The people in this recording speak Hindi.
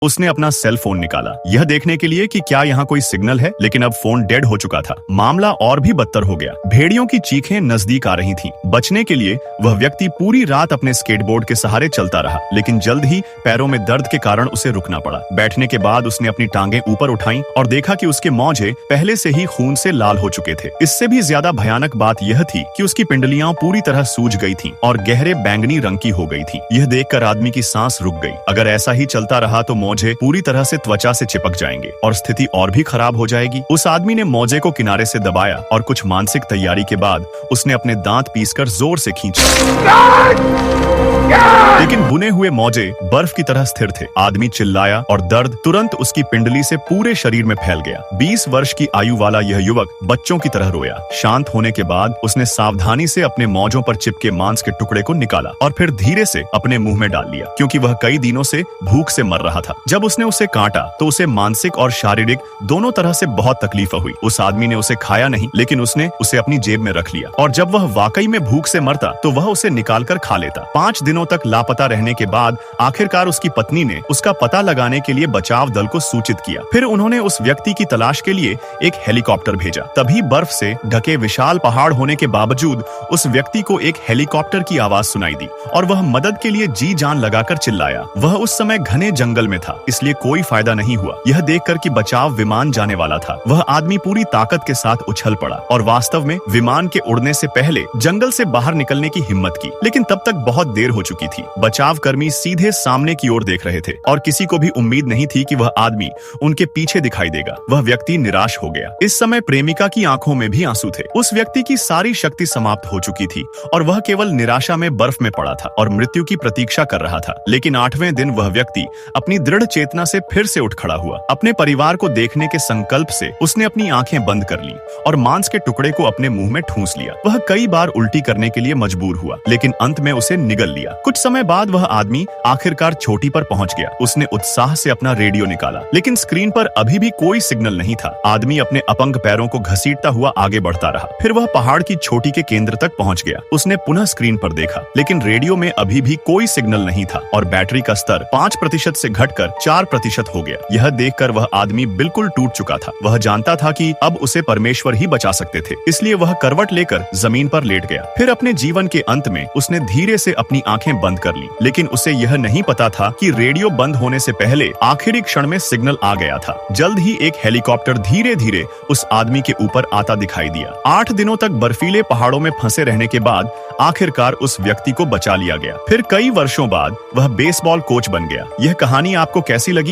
उसने अपना सेल फोन निकाला, यह देखने के लिए कि क्या यहाँ कोई सिग्नल है, लेकिन अब फोन डेड हो चुका था। मामला और भी बदतर हो गया। भेड़ियों की चीखें नजदीक आ रही थीं। बचने के लिए वह व्यक्ति पूरी रात अपने स्केटबोर्ड के सहारे चलता रहा, लेकिन जल्द ही पैरों में दर्द के कारण उसे रुकना पड़ा। बैठने के बाद उसने अपनी टांगें ऊपर उठाई और देखा कि उसके मौजे पहले से ही खून से लाल हो चुके थे। इससे भी ज्यादा भयानक बात यह थी कि उसकी पिंडलियां पूरी तरह सूज गई थीं और गहरे बैंगनी रंग की हो गई थीं। यह देखकर आदमी की सांस रुक गई। अगर ऐसा ही चलता रहा तो मौजे पूरी तरह से त्वचा से चिपक जाएंगे और स्थिति और भी खराब हो जाएगी। उस आदमी ने मौजे को किनारे से दबाया और कुछ मानसिक तैयारी के बाद उसने अपने दांत पीसकर जोर से खींचा, लेकिन बुने हुए मौजे बर्फ की तरह स्थिर थे। आदमी चिल्लाया और दर्द तुरंत उसकी पिंडली से पूरे शरीर में फैल गया। 20 वर्ष की आयु वाला यह युवक बच्चों की तरह रोया। शांत होने के बाद उसने सावधानी से अपने मौजों पर चिपके मांस के टुकड़े को निकाला और फिर धीरे से अपने मुंह में डाल लिया, क्योंकि वह कई दिनों से भूख से मर रहा था। जब उसने उसे काटा तो उसे मानसिक और शारीरिक दोनों तरह से बहुत तकलीफ हुई। उस आदमी ने उसे खाया नहीं, लेकिन उसने उसे अपनी जेब में रख लिया और जब वह वाकई में भूख से मरता तो वह उसे निकाल कर खा लेता। 5 दिनों तक लापता रहने के बाद आखिरकार उसकी पत्नी ने उसका पता लगाने के लिए बचाव दल को सूचित किया। फिर उन्होंने उस व्यक्ति की तलाश के लिए एक हेलीकॉप्टर भेजा। तभी बर्फ से ढके विशाल पहाड़ होने के बावजूद उस व्यक्ति को एक हेलीकॉप्टर की आवाज सुनाई दी और वह मदद के लिए जी जान लगाकर चिल्लाया। वह उस समय घने जंगल में था, इसलिए कोई फायदा नहीं हुआ। यह देखकर कि बचाव विमान जाने वाला था, वह आदमी पूरी ताकत के साथ उछल पड़ा और वास्तव में विमान के उड़ने से पहले जंगल से बाहर निकलने की हिम्मत की, लेकिन तब तक बहुत देर हो चुकी थी। बचाव कर्मी सीधे सामने की ओर देख रहे थे और किसी को भी उम्मीद नहीं थी कि वह आदमी उनके पीछे दिखाई देगा। वह व्यक्ति निराश हो गया। इस समय प्रेमिका की आंखों में भी आंसू थे। उस व्यक्ति की सारी शक्ति समाप्त हो चुकी थी और वह केवल निराशा में बर्फ में पड़ा था और मृत्यु की प्रतीक्षा कर रहा था। लेकिन 8वें दिन वह व्यक्ति अपनी दृढ़ चेतना से फिर से उठ खड़ा हुआ। अपने परिवार को देखने के संकल्प से उसने अपनी आंखें बंद कर ली और मांस के टुकड़े को अपने मुंह में ठूंस लिया। वह कई बार उल्टी करने के लिए मजबूर हुआ, लेकिन अंत में उसे निगल लिया। कुछ समय बाद वह आदमी आखिरकार चोटी पर पहुंच गया। उसने उत्साह से अपना रेडियो निकाला, लेकिन स्क्रीन पर अभी भी कोई सिग्नल नहीं था। आदमी अपने अपंग पैरों को घसीटता हुआ आगे बढ़ता रहा। फिर वह पहाड़ की चोटी के केंद्र तक पहुंच गया। उसने पुनः स्क्रीन पर देखा, लेकिन रेडियो में अभी भी कोई सिग्नल नहीं था और बैटरी का स्तर 5% से घटकर 4% हो गया। यह देखकर वह आदमी बिल्कुल टूट चुका था। वह जानता था कि अब उसे परमेश्वर ही बचा सकते थे, इसलिए वह करवट लेकर जमीन पर लेट गया। फिर अपने जीवन के अंत में उसने धीरे से अपनी आंखें बंद कर ली, लेकिन उसे यह नहीं पता था कि रेडियो बंद होने से पहले आखिरी क्षण में सिग्नल आ गया था। जल्द ही एक हेलीकॉप्टर धीरे धीरे उस आदमी के ऊपर आता दिखाई दिया। 8 दिनों तक बर्फीले पहाड़ों में फंसे रहने के बाद आखिरकार उस व्यक्ति को बचा लिया गया। फिर कई वर्षों बाद वह बेसबॉल कोच बन गया। यह कहानी आपको कैसी लगी?